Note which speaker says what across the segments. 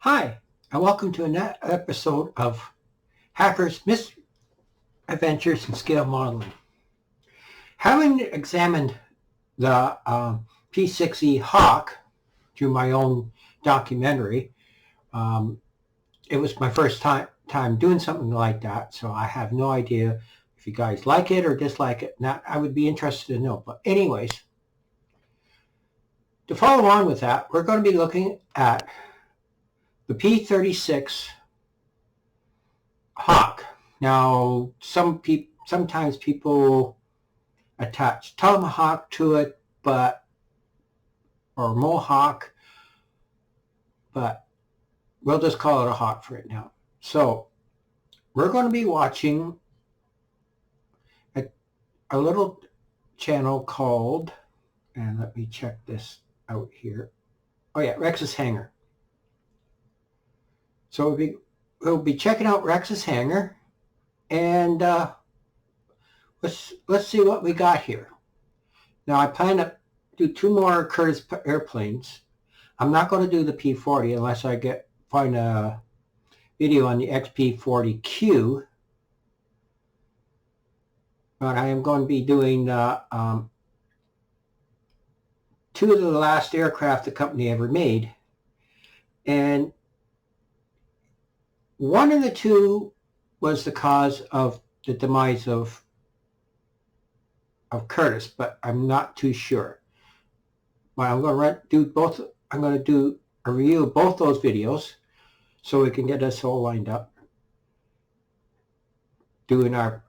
Speaker 1: Hi, and welcome to another episode of Hackers' Misadventures in Scale Modeling. Having examined the P-60 Hawk through my own documentary, it was my first time doing something like that, so I have no idea if you guys like it or dislike it. Now, I would be interested to know. But anyways, to follow on with that, we're going to be looking at the P-36 Hawk. Now, sometimes people attach Tomahawk to it, or Mohawk, but we'll just call it a Hawk for it now. So, we're going to be watching a little channel called, and let me check this out here. Oh yeah, Rex's Hangar. So we'll be checking out Rex's Hangar, and let's see what we got here. Now I plan to do two more Curtiss airplanes. I'm not going to do the P-40 unless I find a video on the XP-40Q. But I am going to be doing two of the last aircraft the company ever made, and one of the two was the cause of the demise of Curtiss, but I'm not too sure. But I'm going to do both. I'm going to do a review of both those videos so we can get us all lined up, doing our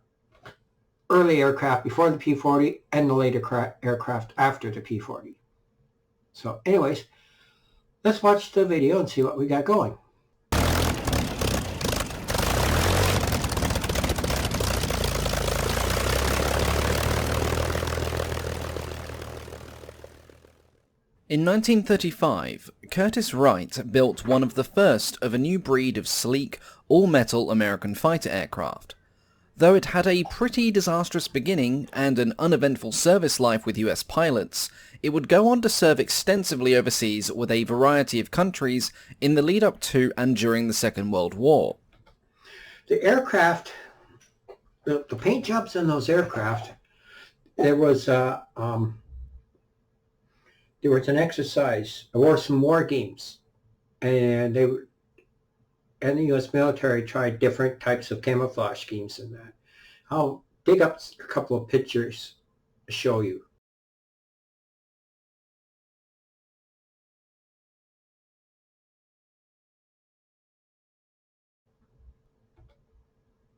Speaker 1: early aircraft before the P-40 and the later aircraft after the P-40. So anyways, let's watch the video and see what we got going.
Speaker 2: In 1935, Curtiss Wright built one of the first of a new breed of sleek, all-metal American fighter aircraft. Though it had a pretty disastrous beginning and an uneventful service life with US pilots, it would go on to serve extensively overseas with a variety of countries in the lead up to and during the Second World War.
Speaker 1: The aircraft, the paint jobs on those aircraft, there was an exercise, or some war games, and the U.S. military tried different types of camouflage schemes in that. I'll dig up a couple of pictures to show you.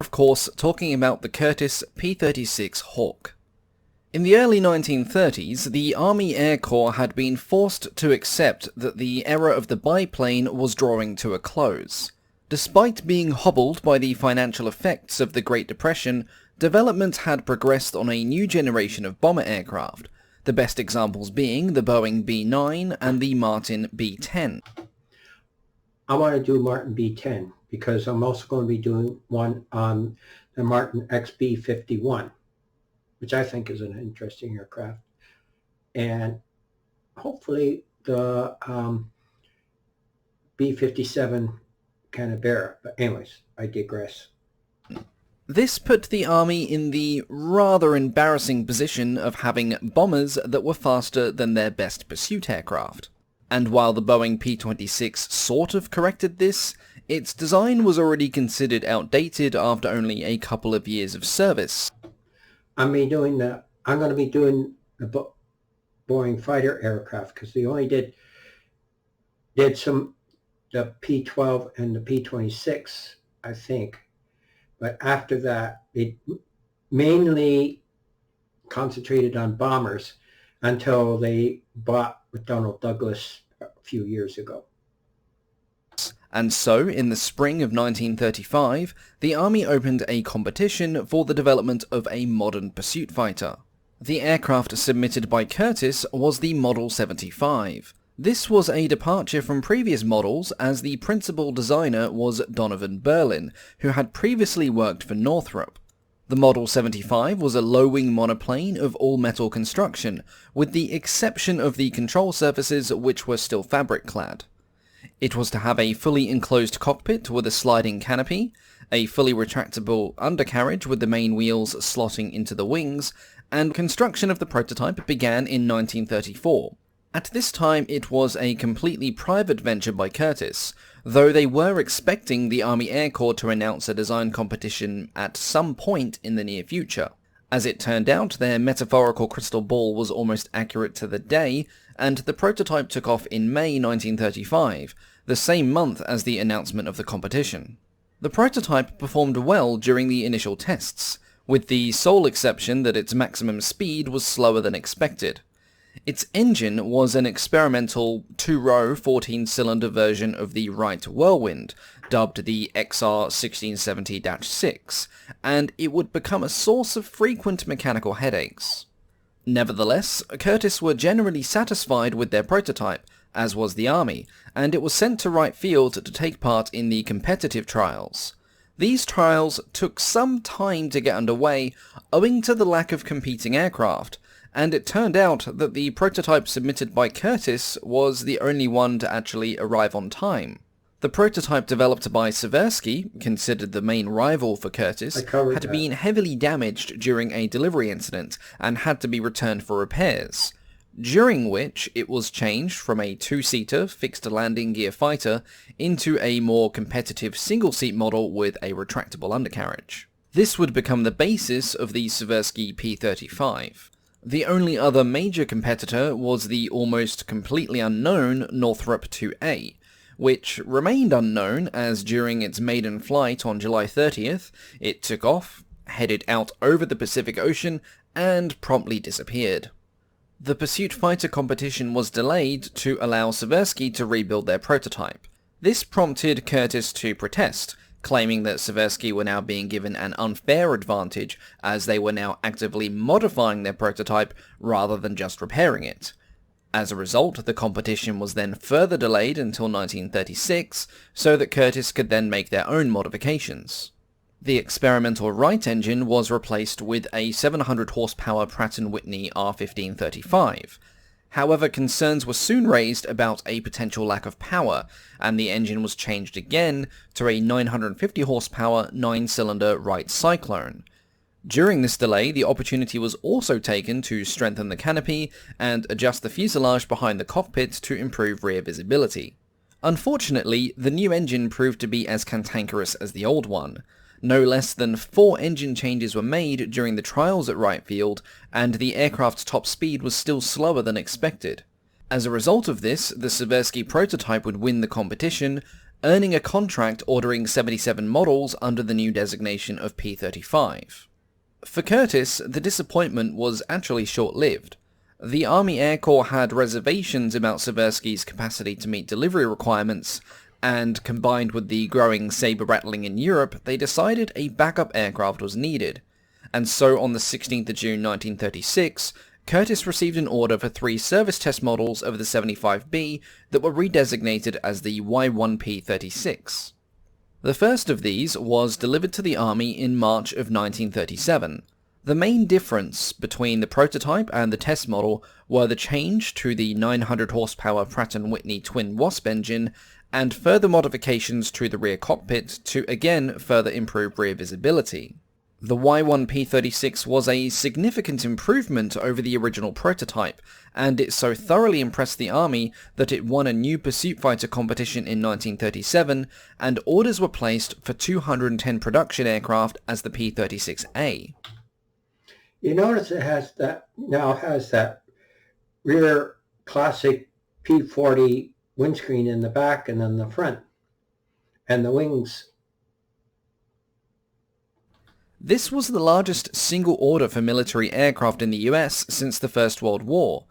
Speaker 2: Of course, talking about the Curtiss P-36 Hawk. In the early 1930s, the Army Air Corps had been forced to accept that the era of the biplane was drawing to a close. Despite being hobbled by the financial effects of the Great Depression, development had progressed on a new generation of bomber aircraft, the best examples being the Boeing B-9 and the Martin B-10.
Speaker 1: I want to do Martin B-10 because I'm also going to be doing one on the Martin XB-51, which I think is an interesting aircraft, and hopefully the B-57 Canberra. But anyways, I digress.
Speaker 2: This put the Army in the rather embarrassing position of having bombers that were faster than their best pursuit aircraft. And while the Boeing P-26 sort of corrected this, its design was already considered outdated after only a couple of years of service.
Speaker 1: I'm going to be doing the Boeing fighter aircraft because they only did the P-12 and the P-26, I think. But after that, it mainly concentrated on bombers until they bought McDonnell Douglas a few years ago.
Speaker 2: And so, in the spring of 1935, the Army opened a competition for the development of a modern pursuit fighter. The aircraft submitted by Curtiss was the Model 75. This was a departure from previous models as the principal designer was Donovan Berlin, who had previously worked for Northrop. The Model 75 was a low-wing monoplane of all-metal construction, with the exception of the control surfaces which were still fabric-clad. It was to have a fully enclosed cockpit with a sliding canopy, a fully retractable undercarriage with the main wheels slotting into the wings, and construction of the prototype began in 1934. At this time, it was a completely private venture by Curtiss, though they were expecting the Army Air Corps to announce a design competition at some point in the near future. As it turned out, their metaphorical crystal ball was almost accurate to the day, and the prototype took off in May 1935, the same month as the announcement of the competition. The prototype performed well during the initial tests, with the sole exception that its maximum speed was slower than expected. Its engine was an experimental 2-row 14-cylinder version of the Wright Whirlwind, dubbed the XR1670-6, and it would become a source of frequent mechanical headaches. Nevertheless, Curtiss were generally satisfied with their prototype, as was the Army, and it was sent to Wright Field to take part in the competitive trials. These trials took some time to get underway, owing to the lack of competing aircraft, and it turned out that the prototype submitted by Curtiss was the only one to actually arrive on time. The prototype developed by Seversky, considered the main rival for Curtiss, had been heavily damaged during a delivery incident and had to be returned for repairs, during which it was changed from a two-seater fixed landing gear fighter into a more competitive single-seat model with a retractable undercarriage. This would become the basis of the Seversky P-35. The only other major competitor was the almost completely unknown Northrop IIA, which remained unknown as during its maiden flight on July 30th, it took off, headed out over the Pacific Ocean, and promptly disappeared. The pursuit fighter competition was delayed to allow Seversky to rebuild their prototype. This prompted Curtiss to protest, claiming that Seversky were now being given an unfair advantage as they were now actively modifying their prototype rather than just repairing it. As a result, the competition was then further delayed until 1936, so that Curtiss could then make their own modifications. The experimental Wright engine was replaced with a 700 horsepower Pratt & Whitney R1535. However, concerns were soon raised about a potential lack of power, and the engine was changed again to a 950 horsepower 9-cylinder Wright Cyclone. During this delay, the opportunity was also taken to strengthen the canopy and adjust the fuselage behind the cockpit to improve rear visibility. Unfortunately, the new engine proved to be as cantankerous as the old one. No less than 4 engine changes were made during the trials at Wright Field, and the aircraft's top speed was still slower than expected. As a result of this, the Seversky prototype would win the competition, earning a contract ordering 77 models under the new designation of P-35. For Curtiss, the disappointment was actually short-lived. The Army Air Corps had reservations about Seversky's capacity to meet delivery requirements, and combined with the growing saber-rattling in Europe, they decided a backup aircraft was needed. And so on the 16th of June 1936, Curtiss received an order for 3 service test models of the 75B that were redesignated as the Y1P-36. The first of these was delivered to the Army in March of 1937. The main difference between the prototype and the test model were the change to the 900 horsepower Pratt & Whitney twin Wasp engine and further modifications to the rear cockpit to again further improve rear visibility. The Y1P-36 was a significant improvement over the original prototype, and it so thoroughly impressed the Army that it won a new pursuit fighter competition in 1937, and orders were placed for 210 production aircraft as the P-36A.
Speaker 1: You notice it has that rear classic P-40 windscreen in the back and then the front, and the wings.
Speaker 2: This was the largest single order for military aircraft in the US since the First World War,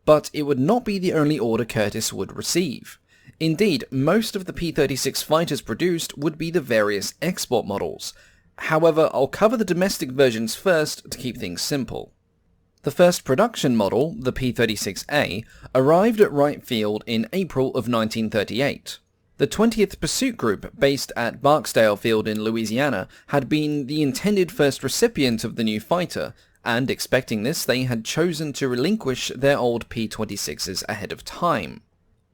Speaker 2: but it would not be the only order Curtiss would receive. Indeed, most of the P-36 fighters produced would be the various export models. However, I'll cover the domestic versions first to keep things simple. The first production model, the P-36A, arrived at Wright Field in April of 1938. The 20th Pursuit Group, based at Barksdale Field in Louisiana, had been the intended first recipient of the new fighter, and expecting this, they had chosen to relinquish their old P-26s ahead of time.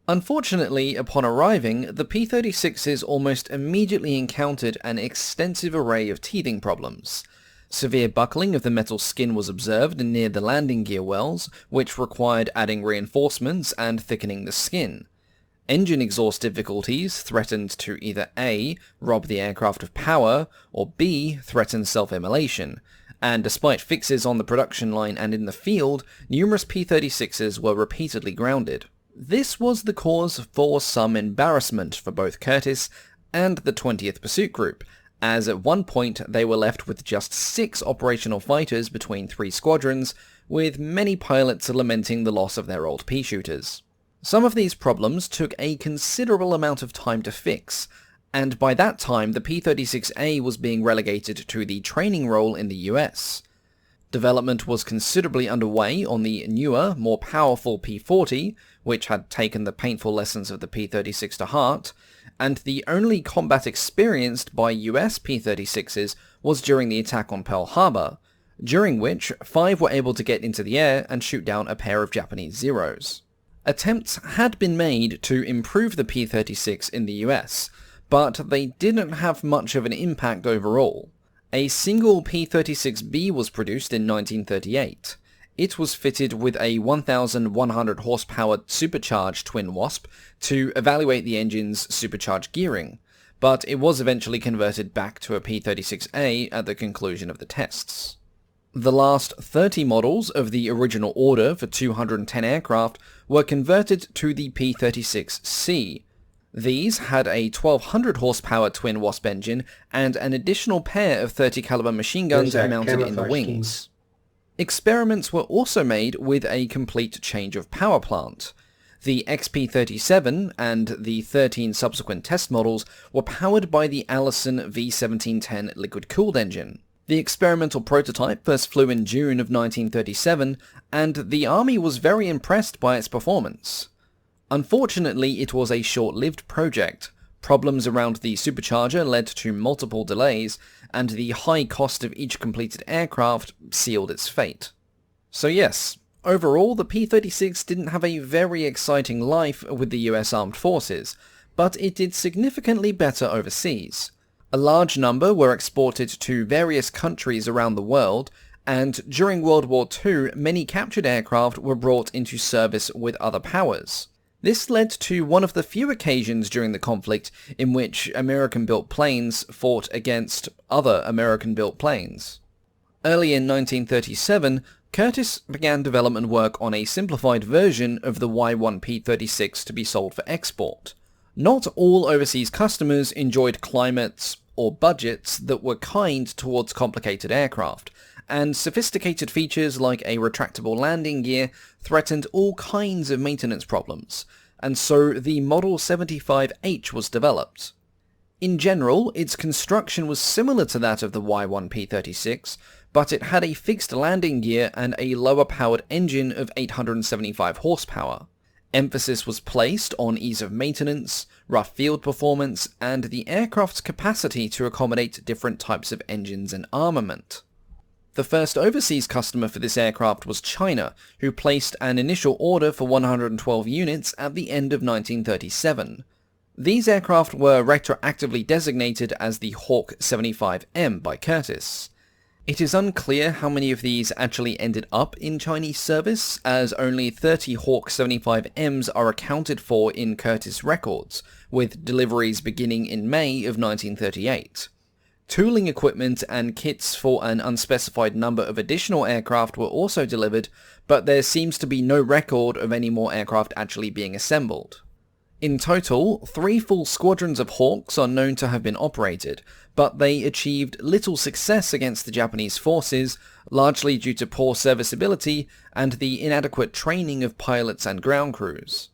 Speaker 2: Unfortunately, upon arriving, the P-36s almost immediately encountered an extensive array of teething problems. Severe buckling of the metal skin was observed near the landing gear wells, which required adding reinforcements and thickening the skin. Engine exhaust difficulties threatened to either A. rob the aircraft of power, or B. threaten self-immolation, and despite fixes on the production line and in the field, numerous P-36s were repeatedly grounded. This was the cause for some embarrassment for both Curtiss and the 20th Pursuit Group, as at one point they were left with just 6 operational fighters between 3 squadrons, with many pilots lamenting the loss of their old P-shooters. Some of these problems took a considerable amount of time to fix, and by that time the P-36A was being relegated to the training role in the US. Development was considerably underway on the newer, more powerful P-40, which had taken the painful lessons of the P-36 to heart, and the only combat experienced by US P-36s was during the attack on Pearl Harbor, during which 5 were able to get into the air and shoot down a pair of Japanese Zeros. Attempts had been made to improve the P-36 in the US, but they didn't have much of an impact overall. A single P-36B was produced in 1938. It was fitted with a 1,100 horsepower supercharged twin Wasp to evaluate the engine's supercharged gearing, but it was eventually converted back to a P-36A at the conclusion of the tests. The last 30 models of the original order for 210 aircraft were converted to the P-36C. These had a 1,200 horsepower twin Wasp engine and an additional pair of 30 caliber machine guns mounted in the wings. Experiments were also made with a complete change of power plant. The XP-37 and the 13 subsequent test models were powered by the Allison V1710 liquid-cooled engine. The experimental prototype first flew in June of 1937, and the Army was very impressed by its performance. Unfortunately, it was a short-lived project. Problems around the supercharger led to multiple delays, and the high cost of each completed aircraft sealed its fate. So yes, overall the P-36 didn't have a very exciting life with the US Armed Forces, but it did significantly better overseas. A large number were exported to various countries around the world, and during World War II, many captured aircraft were brought into service with other powers. This led to one of the few occasions during the conflict in which American-built planes fought against other American-built planes. Early in 1937, Curtiss began development work on a simplified version of the Y-1 P-36 to be sold for export. Not all overseas customers enjoyed climates or budgets that were kind towards complicated aircraft, and sophisticated features like a retractable landing gear threatened all kinds of maintenance problems, and so the Model 75H was developed. In general, its construction was similar to that of the Y-1 P-36, but it had a fixed landing gear and a lower-powered engine of 875 horsepower. Emphasis was placed on ease of maintenance, rough field performance, and the aircraft's capacity to accommodate different types of engines and armament. The first overseas customer for this aircraft was China, who placed an initial order for 112 units at the end of 1937. These aircraft were retroactively designated as the Hawk 75M by Curtiss. It is unclear how many of these actually ended up in Chinese service, as only 30 Hawk 75Ms are accounted for in Curtiss records, with deliveries beginning in May of 1938. Tooling equipment and kits for an unspecified number of additional aircraft were also delivered, but there seems to be no record of any more aircraft actually being assembled. In total, 3 full squadrons of Hawks are known to have been operated, but they achieved little success against the Japanese forces, largely due to poor serviceability and the inadequate training of pilots and ground crews.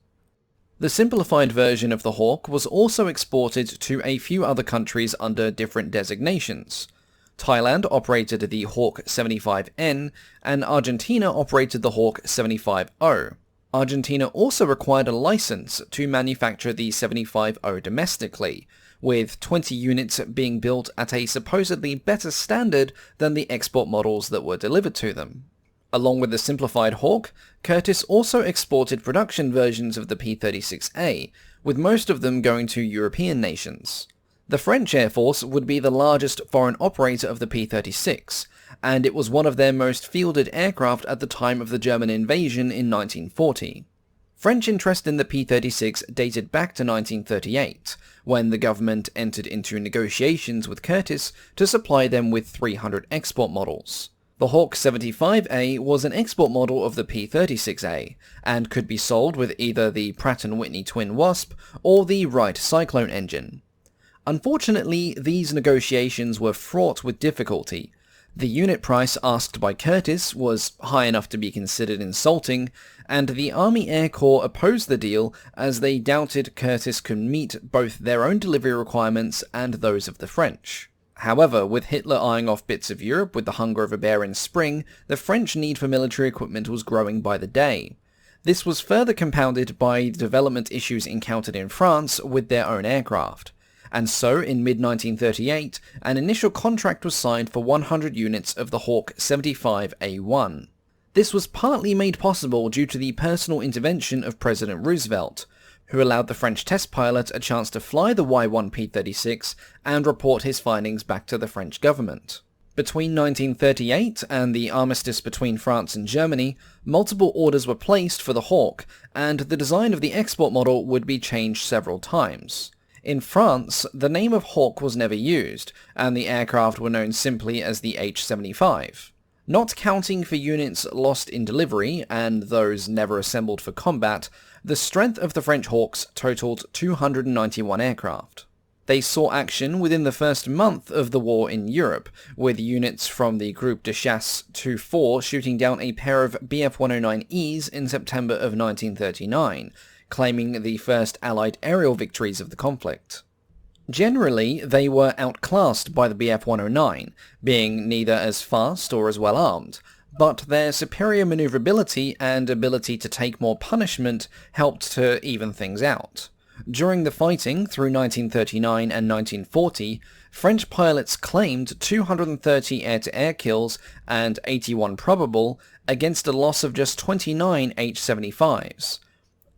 Speaker 2: The simplified version of the Hawk was also exported to a few other countries under different designations. Thailand operated the Hawk 75N, and Argentina operated the Hawk 75O. Argentina also required a license to manufacture the 75O domestically, with 20 units being built at a supposedly better standard than the export models that were delivered to them. Along with the simplified Hawk, Curtiss also exported production versions of the P-36A, with most of them going to European nations. The French Air Force would be the largest foreign operator of the P-36, and it was one of their most fielded aircraft at the time of the German invasion in 1940. French interest in the P-36 dated back to 1938, when the government entered into negotiations with Curtiss to supply them with 300 export models. The Hawk 75A was an export model of the P-36A, and could be sold with either the Pratt & Whitney Twin Wasp or the Wright Cyclone engine. Unfortunately, these negotiations were fraught with difficulty. The unit price asked by Curtiss was high enough to be considered insulting, and the Army Air Corps opposed the deal as they doubted Curtiss could meet both their own delivery requirements and those of the French. However, with Hitler eyeing off bits of Europe with the hunger of a bear in spring, the French need for military equipment was growing by the day. This was further compounded by development issues encountered in France with their own aircraft. And so, in mid-1938, an initial contract was signed for 100 units of the Hawk 75A1. This was partly made possible due to the personal intervention of President Roosevelt, who allowed the French test pilot a chance to fly the Y-1 P-36 and report his findings back to the French government. Between 1938 and the armistice between France and Germany, multiple orders were placed for the Hawk, and the design of the export model would be changed several times. In France, the name of Hawk was never used, and the aircraft were known simply as the H-75. Not counting for units lost in delivery, and those never assembled for combat, the strength of the French Hawks totaled 291 aircraft. They saw action within the first month of the war in Europe, with units from the Groupe de Chasse 2-4 shooting down a pair of Bf-109Es in September of 1939, claiming the first Allied aerial victories of the conflict. Generally, they were outclassed by the Bf-109, being neither as fast or as well armed, but their superior maneuverability and ability to take more punishment helped to even things out. During the fighting through 1939 and 1940, French pilots claimed 230 air-to-air kills and 81 probable, against a loss of just 29 H-75s.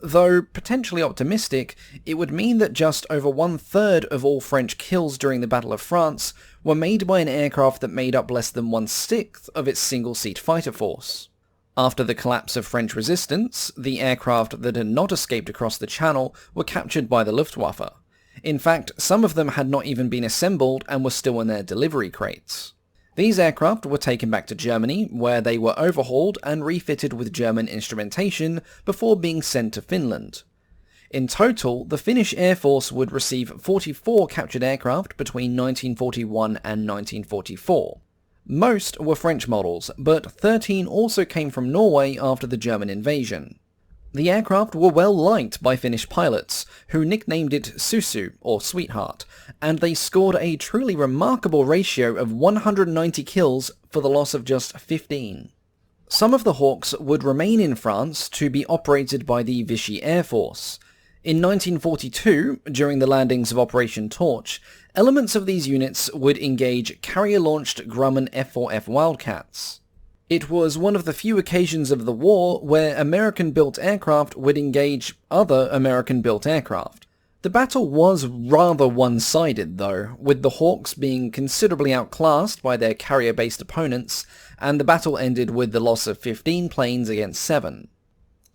Speaker 2: Though potentially optimistic, it would mean that just over 1/3 of all French kills during the Battle of France were made by an aircraft that made up less than 1/6 of its single-seat fighter force. After the collapse of French resistance, the aircraft that had not escaped across the Channel were captured by the Luftwaffe. In fact, some of them had not even been assembled and were still in their delivery crates. These aircraft were taken back to Germany, where they were overhauled and refitted with German instrumentation before being sent to Finland. In total, the Finnish Air Force would receive 44 captured aircraft between 1941 and 1944. Most were French models, but 13 also came from Norway after the German invasion. The aircraft were well liked by Finnish pilots, who nicknamed it Susu, or Sweetheart, and they scored a truly remarkable ratio of 190 kills for the loss of just 15. Some of the Hawks would remain in France to be operated by the Vichy Air Force. In 1942, during the landings of Operation Torch, elements of these units would engage carrier-launched Grumman F-4F Wildcats. It was one of the few occasions of the war where American-built aircraft would engage other American-built aircraft. The battle was rather one-sided though, with the Hawks being considerably outclassed by their carrier-based opponents, and the battle ended with the loss of 15 planes against 7.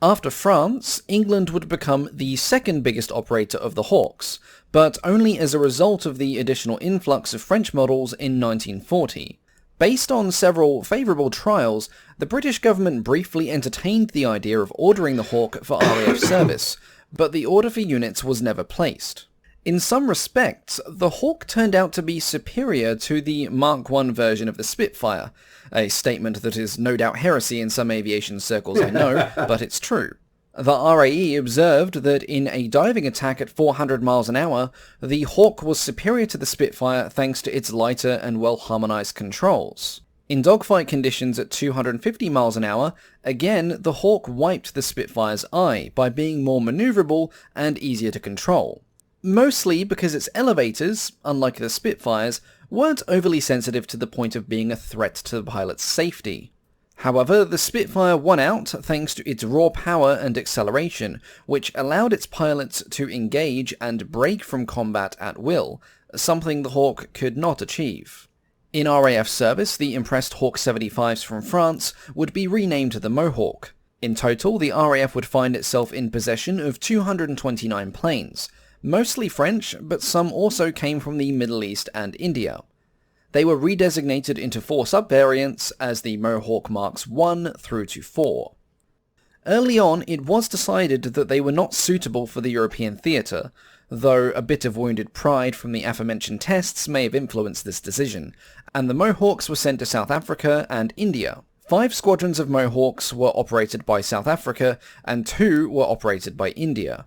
Speaker 2: After France, England would become the second biggest operator of the Hawks, but only as a result of the additional influx of French models in 1940. Based on several favourable trials, the British government briefly entertained the idea of ordering the Hawk for RAF service, but the order for units was never placed. In some respects, the Hawk turned out to be superior to the Mark I version of the Spitfire, a statement that is no doubt heresy in some aviation circles, I know, but it's true. The RAE observed that in a diving attack at 400 miles an hour, the Hawk was superior to the Spitfire thanks to its lighter and well-harmonized controls. In dogfight conditions at 250 miles an hour, again, the Hawk wiped the Spitfire's eye by being more maneuverable and easier to control. Mostly because its elevators, unlike the Spitfires, weren't overly sensitive to the point of being a threat to the pilot's safety. However, the Spitfire won out thanks to its raw power and acceleration, which allowed its pilots to engage and break from combat at will, something the Hawk could not achieve. In RAF service, the impressed Hawk 75s from France would be renamed the Mohawk. In total, the RAF would find itself in possession of 229 planes, mostly French, but some also came from the Middle East and India. They were redesignated into 4 subvariants as the Mohawk Marks 1 through to 4. Early on, it was decided that they were not suitable for the European theatre, though a bit of wounded pride from the aforementioned tests may have influenced this decision, and the Mohawks were sent to South Africa and India. 5 squadrons of Mohawks were operated by South Africa, and 2 were operated by India.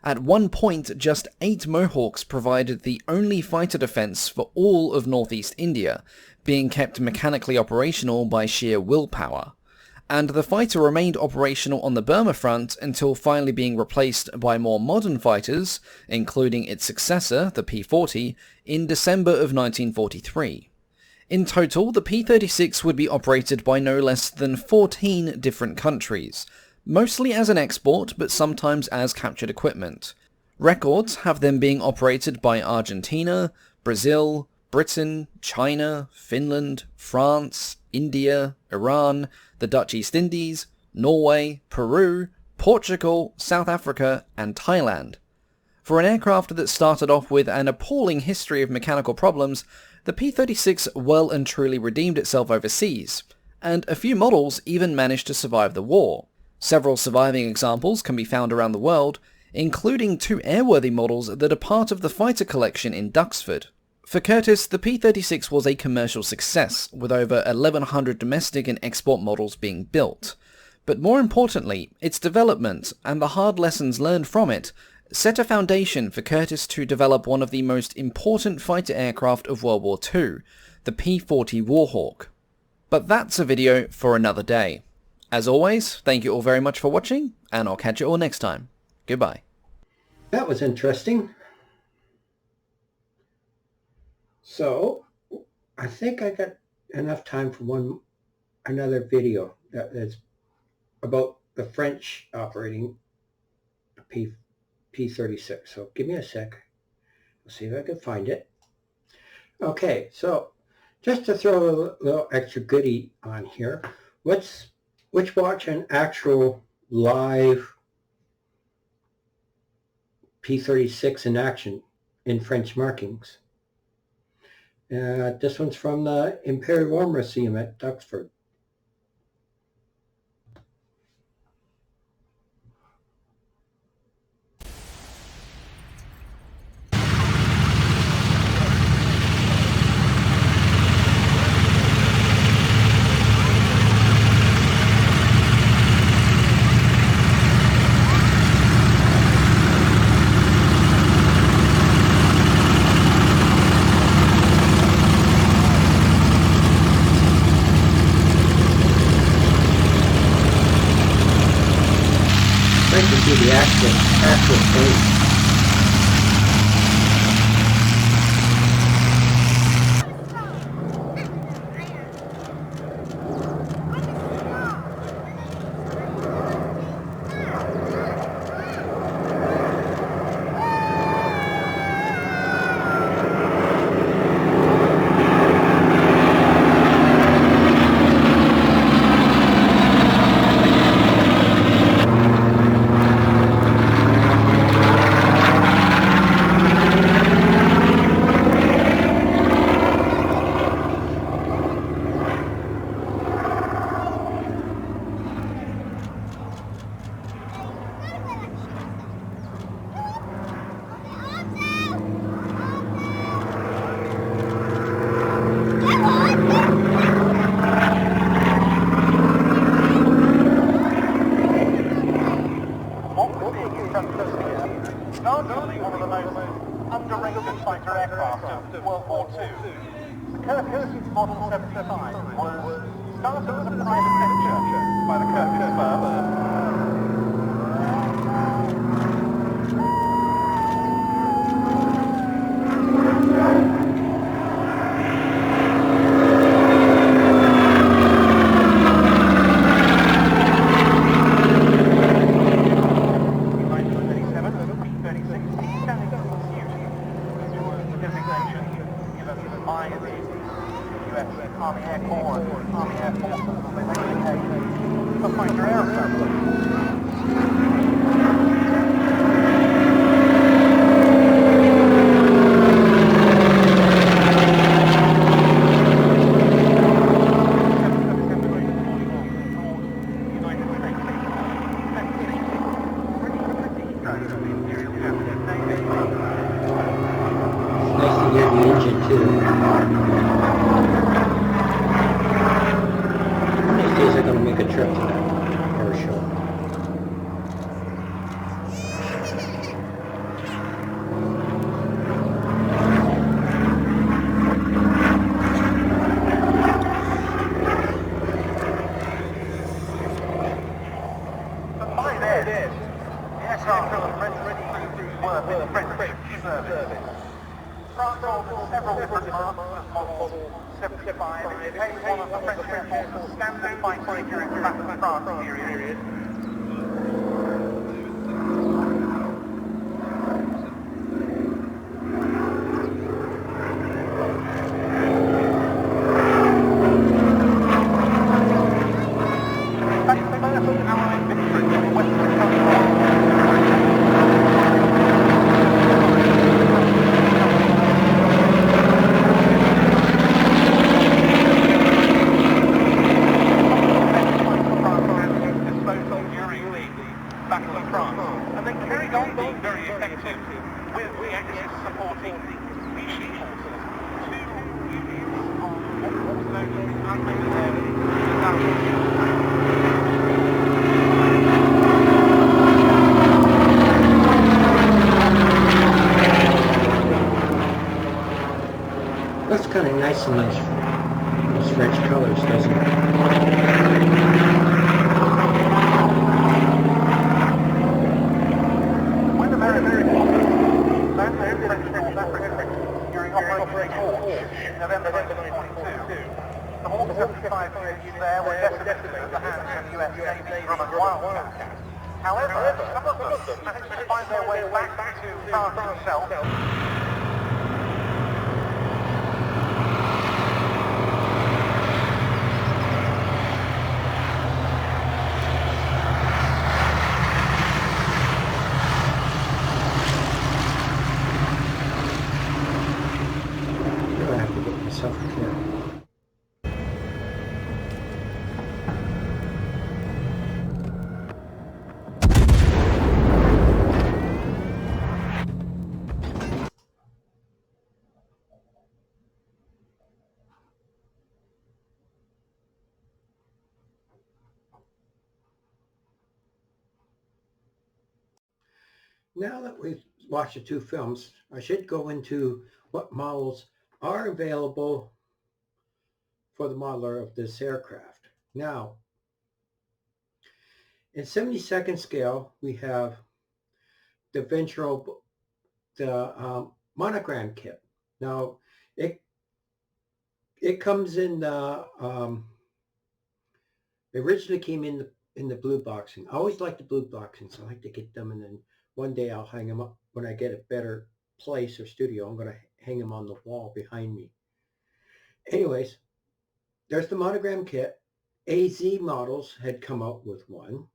Speaker 2: At one point, just 8 Mohawks provided the only fighter defense for all of northeast India, being kept mechanically operational by sheer willpower. And the fighter remained operational on the Burma front until finally being replaced by more modern fighters, including its successor, the P-40, in December of 1943. In total, the P-36 would be operated by no less than 14 different countries, mostly as an export, but sometimes as captured equipment. Records have them being operated by Argentina, Brazil, Britain, China, Finland, France, India, Iran, the Dutch East Indies, Norway, Peru, Portugal, South Africa, and Thailand. For an aircraft that started off with an appalling history of mechanical problems, the P-36 well and truly redeemed itself overseas, and a few models even managed to survive the war. Several surviving examples can be found around the world, including 2 airworthy models that are part of the fighter collection in Duxford. For Curtiss, the P-36 was a commercial success, with over 1,100 domestic and export models being built. But more importantly, its development, and the hard lessons learned from it, set a foundation for Curtiss to develop one of the most important fighter aircraft of World War II, the P-40 Warhawk. But that's a video for another day. As always, thank you all very much for watching, and I'll catch you all next time. Goodbye.
Speaker 1: That was interesting. So, I think I got enough time for another video that is about the French operating P-36. So give me a sec. I'll see if I can find it. Okay, so just to throw a little extra goodie on here, let's watch an actual live P-36 in action in French markings. This one's from the Imperial War Museum at Duxford. The actual thing.
Speaker 3: Arguably one of the most underrated fighter aircraft of World War II. The Curtiss Model 75 was started as a private venture by the Curtiss firm. Corps and Army Air Forces as they make a fighter aircraft.
Speaker 1: Nice to hear the engine too. One of these days I'm going to make a trip to that air show.
Speaker 3: But by then, the aircraft was ready to work in the French service. France ordered several different models, 75, it became one of the French Air Force's standard fighter during the Battle of France period.
Speaker 1: Looks kind of nice in those French colors, doesn't it?
Speaker 3: When American forces landed in French North Africa during Operation Torch in November 1942, the Hawk 75 units there were decimated at the hands of the US Navy Grumman Wildcat. However, some of them managed to find their way back to France itself.
Speaker 1: I have to get myself a kit. Now that we've watched the two films, I should go into what models are available for the modeler of this aircraft. Now, in 72nd scale, we have the Ventral, the monogram kit. Now, it comes in the it originally came in the blue boxing. I always like the blue boxing, so I like to get them, and then one day I'll hang them up when I get a better place or studio. I'm going to hang them on the wall behind me. Anyways, there's the monogram kit. AZ models had come out with one.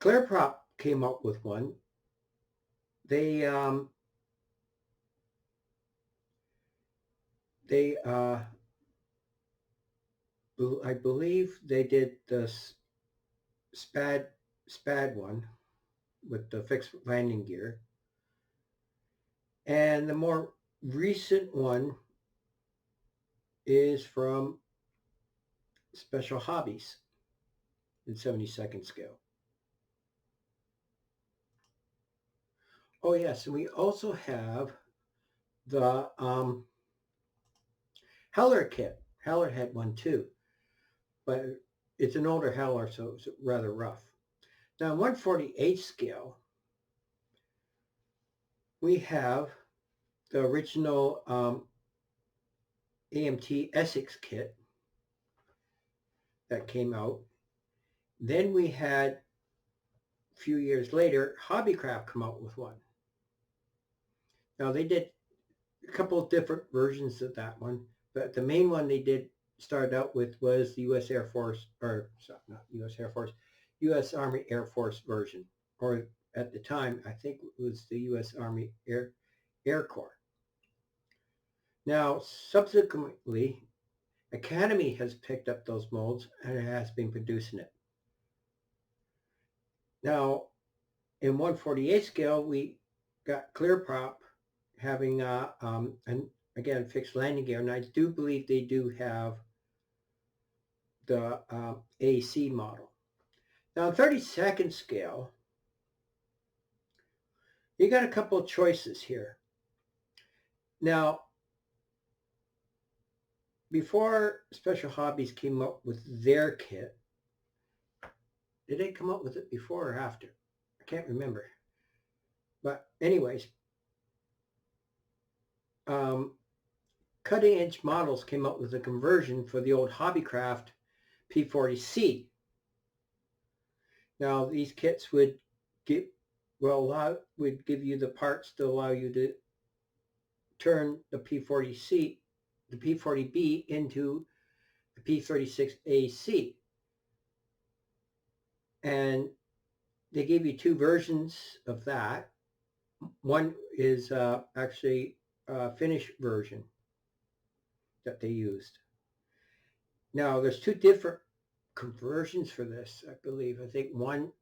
Speaker 1: Clearprop came up with one. They I believe they did the SPAD one with the fixed landing gear. And the more recent one is from Special Hobbies in 72nd scale. Oh yes, and we also have the Heller kit. Heller had one too, but it's an older Heller, so it's rather rough. Now, 1/48 scale, we have the original AMT Essex kit that came out. Then we had, a few years later, Hobbycraft come out with one. Now, they did a couple of different versions of that one, but the main one they did start out with was the U.S. Air Force, or not U.S. Air Force, U.S. Army Air Force version, or at the time I think it was the U.S. Army Air Corps. Now, subsequently, Academy has picked up those molds and it has been producing it. Now, in 1/48 scale, we got clear prop having and again fixed landing gear, and I do believe they do have the AC model. Now, 32nd scale, you got a couple of choices here. Now, before Special Hobbies came up with their kit, did they come up with it before or after? I can't remember. But anyways, Cutting Edge Models came up with a conversion for the old Hobbycraft P-40C. Now, these kits would give you the parts to allow you to turn the P-40C, the P-40B into the P-36 AC. And they gave you two versions of that. One is actually a Finnish version that they used. Now, there's two different conversions for this, I believe. I think one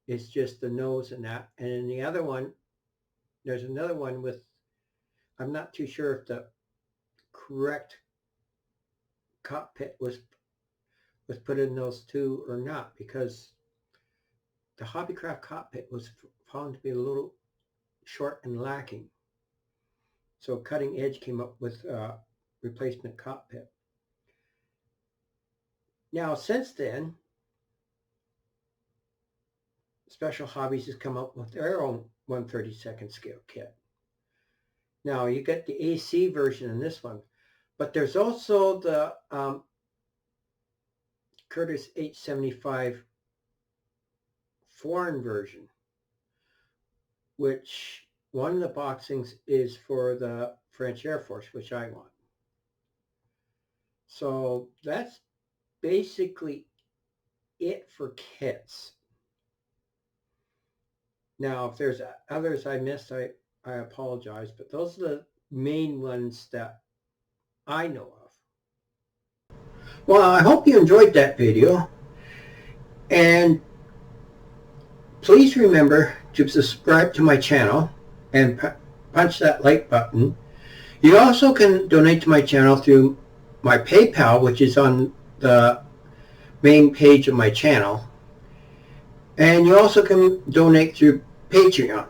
Speaker 1: is just the nose and that, and in the other one, there's another one with, I'm not too sure if the correct cockpit was put in those two or not, because the Hobbycraft cockpit was found to be a little short and lacking. So Cutting Edge came up with a replacement cockpit. Now, since then, Special Hobbies has come up with their own 1/32nd scale kit. Now, you get the AC version in this one, but there's also the Curtis H-75 foreign version, which one of the boxings is for the French Air Force, which I want. So that's basically it for kits. Now, if there's others I missed, I apologize, but those are the main ones that I know of. Well, I hope you enjoyed that video, and please remember to subscribe to my channel and punch that like button. You also can donate to my channel through my PayPal, which is on the main page of my channel, and you also can donate through Patreon.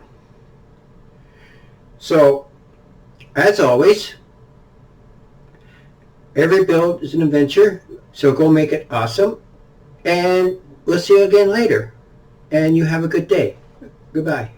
Speaker 1: So, as always, every build is an adventure, so go make it awesome, and we'll see you again later, and you have a good day. Goodbye.